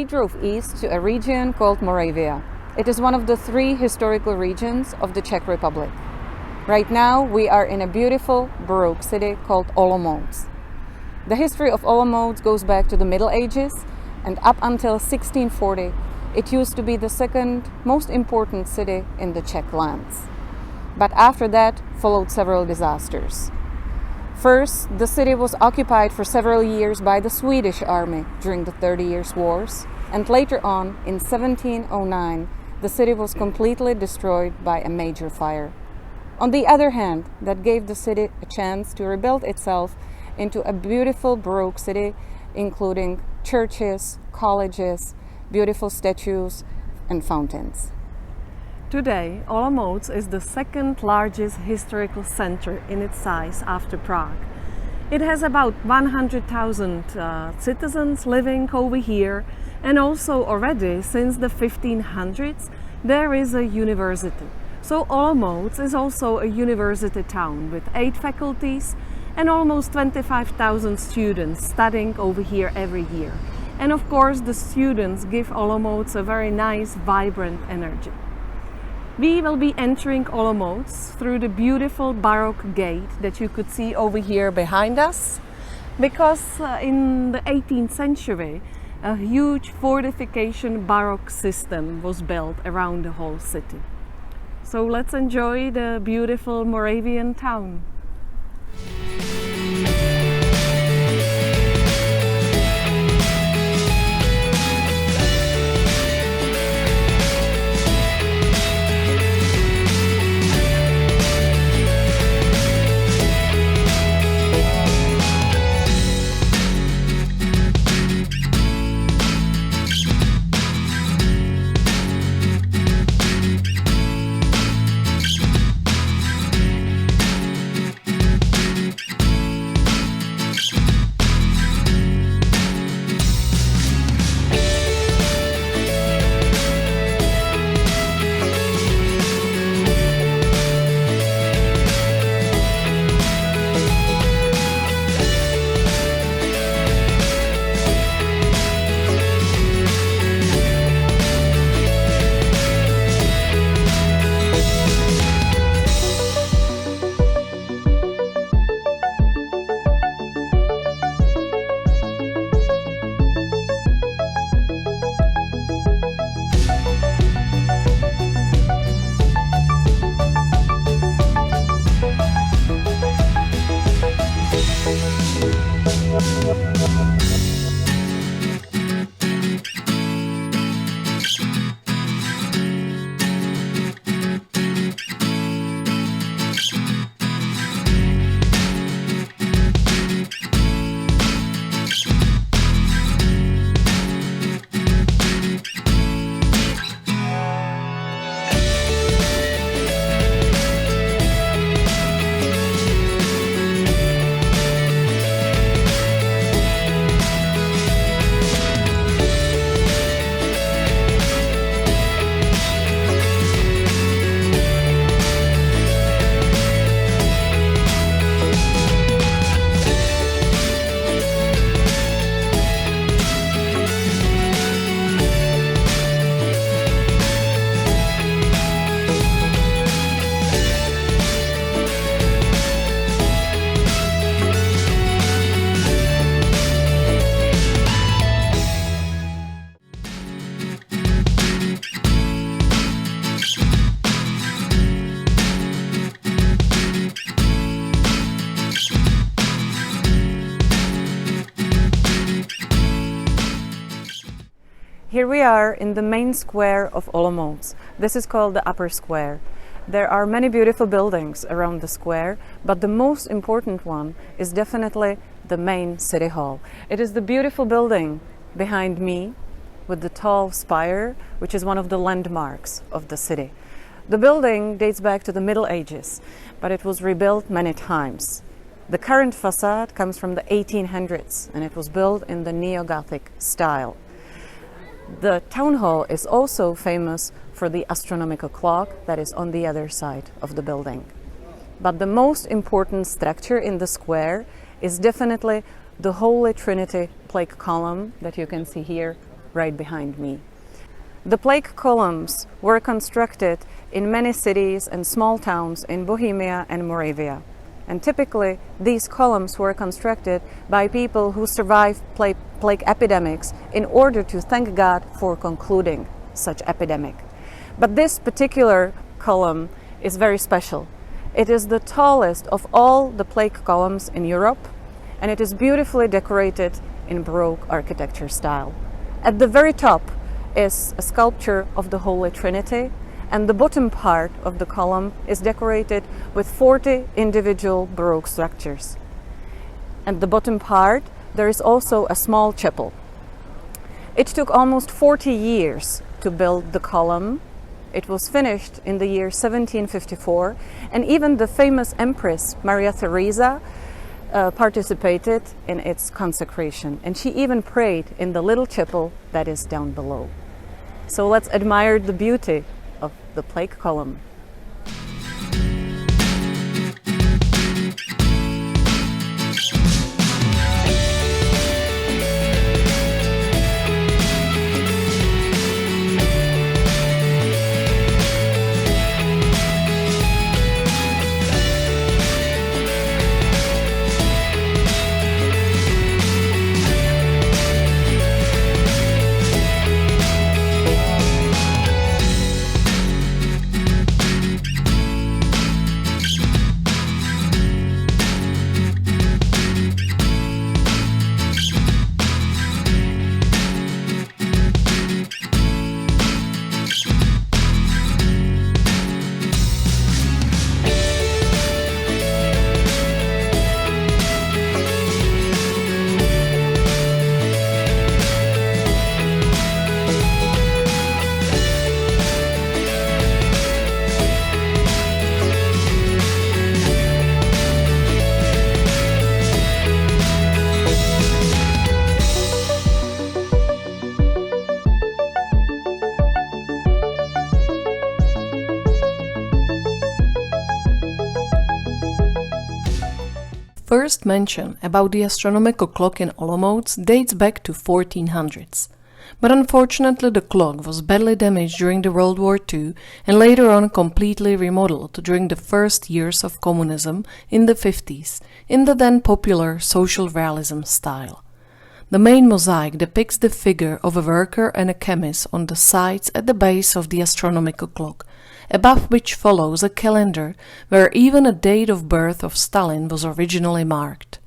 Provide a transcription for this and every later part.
drove east to a region called Moravia. It is one of the 3 historical regions of the Czech Republic. Right now we are in a beautiful Baroque city called Olomouc. The history of Olomouc goes back to the Middle Ages, and up until 1640 it used to be the second most important city in the Czech lands. But after that followed several disasters. First, the city was occupied for several years by the Swedish army during the 30 Years' Wars, and later on, in 1709, the city was completely destroyed by a major fire. On the other hand, that gave the city a chance to rebuild itself into a beautiful Baroque city, including churches, colleges, beautiful statues, and fountains. Today, Olomouc is the second largest historical center in its size after Prague. It has about 100,000 citizens living over here, and also already since the 1500s there is a university. So Olomouc is also a university town with 8 faculties and almost 25,000 students studying over here every year. And of course the students give Olomouc a very nice, vibrant energy. We will be entering Olomouc through the beautiful Baroque gate that you could see over here behind us, because in the 18th century a huge fortification Baroque system was built around the whole city. So let's enjoy the beautiful Moravian town. Here we are in the main square of Olomouc. This is called the Upper Square. There are many beautiful buildings around the square, but the most important one is definitely the main city hall. It is the beautiful building behind me with the tall spire, which is one of the landmarks of the city. The building dates back to the Middle Ages, but it was rebuilt many times. The current facade comes from the 1800s, and it was built in the Neo-Gothic style. The town hall is also famous for the astronomical clock that is on the other side of the building. But the most important structure in the square is definitely the Holy Trinity plaque column that you can see here right behind me. The plaque columns were constructed in many cities and small towns in Bohemia and Moravia. And typically, these columns were constructed by people who survived plague epidemics in order to thank God for concluding such epidemic. But this particular column is very special. It is the tallest of all the plaque columns in Europe, and it is beautifully decorated in Baroque architecture style. At the very top is a sculpture of the Holy Trinity, and the bottom part of the column is decorated with 40 individual Baroque structures. At the bottom part, there is also a small chapel. It took almost 40 years to build the column. It was finished in the year 1754, and even the famous Empress Maria Theresa participated in its consecration, and she even prayed in the little chapel that is down below. So let's admire the beauty of the plaque column. First mention about the astronomical clock in Olomouc dates back to 1400s. But unfortunately the clock was badly damaged during the World War II and later on completely remodeled during the first years of communism in the 50s in the then popular social realism style. The main mosaic depicts the figure of a worker and a chemist on the sides at the base of the astronomical clock, above which follows a calendar where even a date of birth of Stalin was originally marked.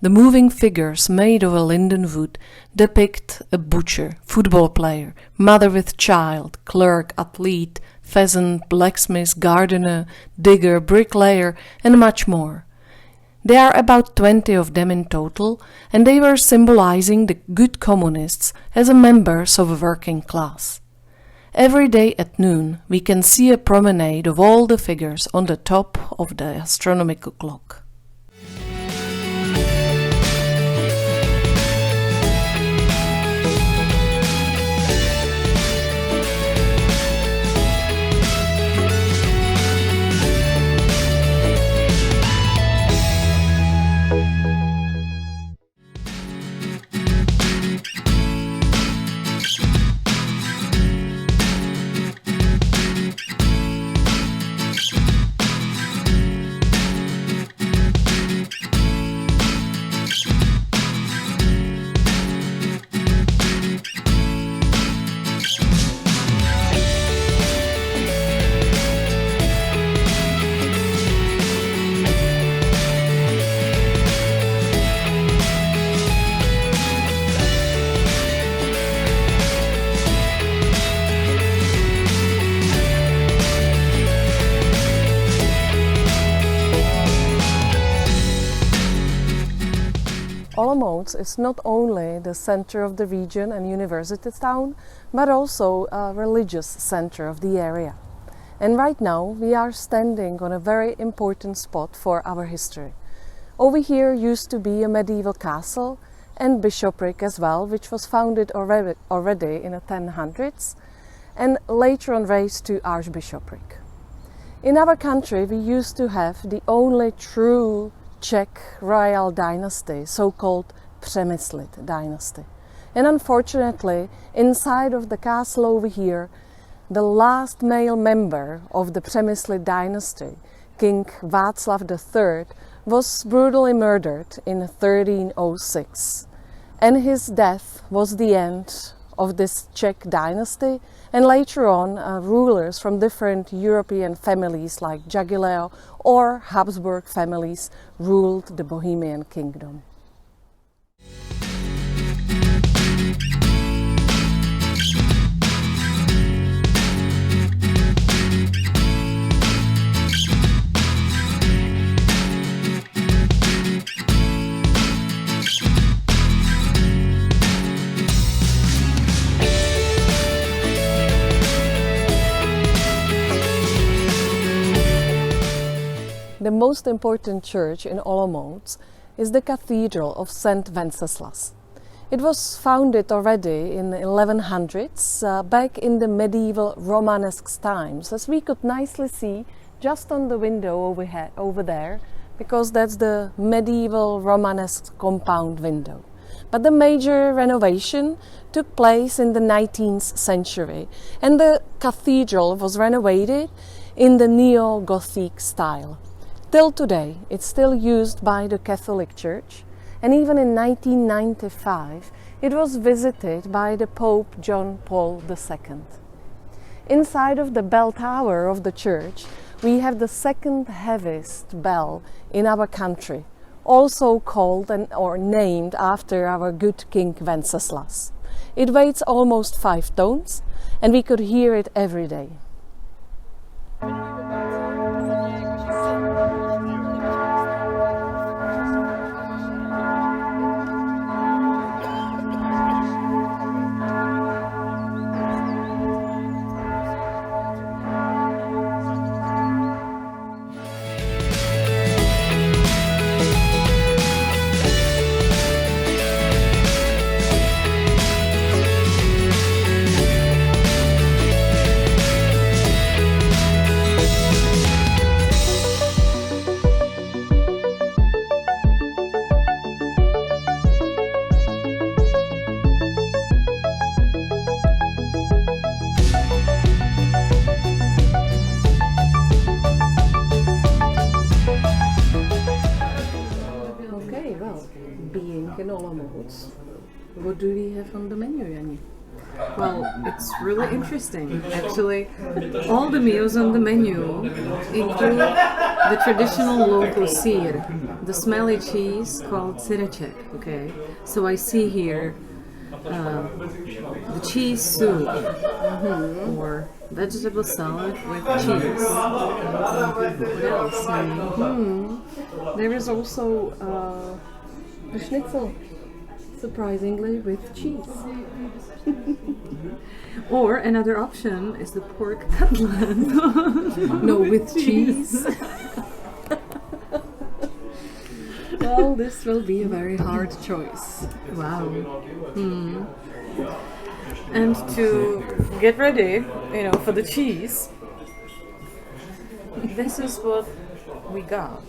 The moving figures made of a linden wood depict a butcher, football player, mother with child, clerk, athlete, peasant, blacksmith, gardener, digger, bricklayer, and much more. There are about 20 of them in total, and they were symbolizing the good communists as members of a working class. Every day at noon we can see a promenade of all the figures on the top of the astronomical clock. Olomouc is not only the center of the region and university town, but also a religious center of the area. And right now we are standing on a very important spot for our history. Over here used to be a medieval castle and bishopric as well, which was founded already in the 1000s and later on raised to archbishopric. In our country we used to have the only true Czech royal dynasty, so-called Přemyslit dynasty. And unfortunately, inside of the castle over here, the last male member of the Přemysly dynasty, King Václav III, was brutally murdered in 1306. And his death was the end of this Czech dynasty, and later on rulers from different European families like Jagiellon or Habsburg families ruled the Bohemian kingdom. The most important church in Olomouc is the Cathedral of St. Wenceslas. It was founded already in the 1100s, back in the medieval Romanesque times, as we could nicely see just on the window over there, because that's the medieval Romanesque compound window. But the major renovation took place in the 19th century, and the cathedral was renovated in the neo-Gothic style. Till today, it's still used by the Catholic Church, and even in 1995, it was visited by the Pope John Paul II. Inside of the bell tower of the church, we have the second heaviest bell in our country, also called or named after our good King Wenceslas. It weighs almost 5 tons, and we could hear it every day. In Olomouc, what do we have on the menu, Yanni? Well, it's really interesting. Actually, all the meals on the menu include the traditional local sír, the smelly cheese called syreček. Okay, so I see here the cheese soup or vegetable salad with cheese. What else? There is also the schnitzel, surprisingly, with cheese. Or another option is the pork cutlet. No, with cheese. Well, this will be a very hard choice. Wow. And to get ready, for the cheese, this is what we got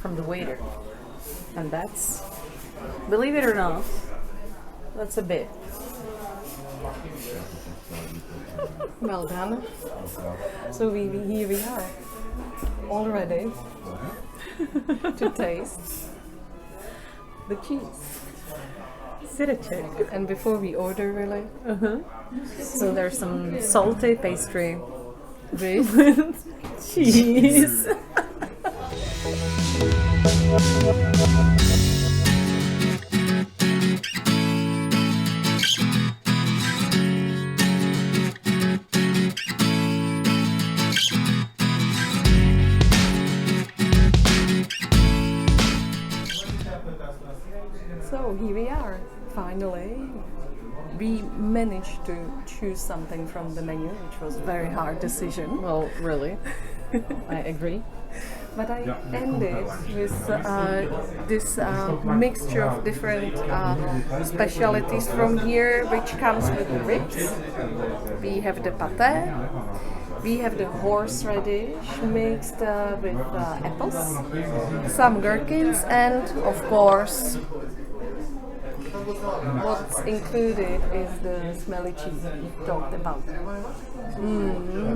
from the waiter. And that's, believe it or not, that's a bit. Well done. So here we are, all ready to taste the cheese. Syreček. And before we order, really, So there's some salty pastry with cheese. So here we are, finally. We managed to choose something from the menu, which was a very hard decision. Well, really, I agree. But I ended with this mixture of different specialities from here, which comes with the ribs. We have the pâté, we have the horseradish mixed with apples, some gherkins, and of course what's included is the smelly cheese we talked about,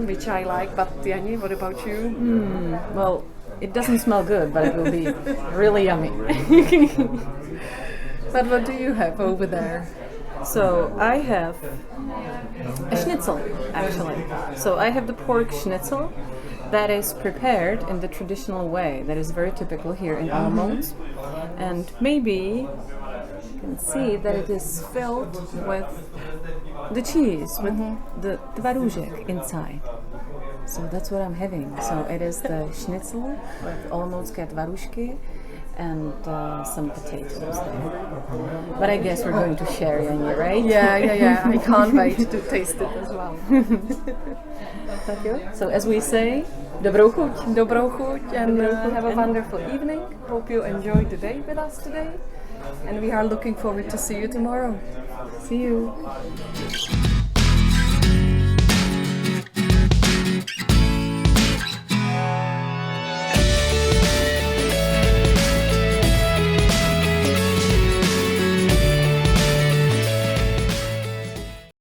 which I like. But Yanni, what about you? Well, it doesn't smell good, but it will be really yummy. But what do you have over there? So I have a schnitzel, actually. So I have the pork schnitzel that is prepared in the traditional way that is very typical here in Olomouc. And maybe you can see that it is filled with the cheese, with the twaróžek inside. So that's what I'm having. So it is the schnitzel with olomoucké twaróžky and some potatoes there. But I guess we're going to share, Janja, right? Yeah. I can't wait to taste it as well. So as we say, dobrou chuť. Dobrou chuť and have a wonderful evening. Hope you enjoyed the day with us today. And we are looking forward to see you tomorrow. See you.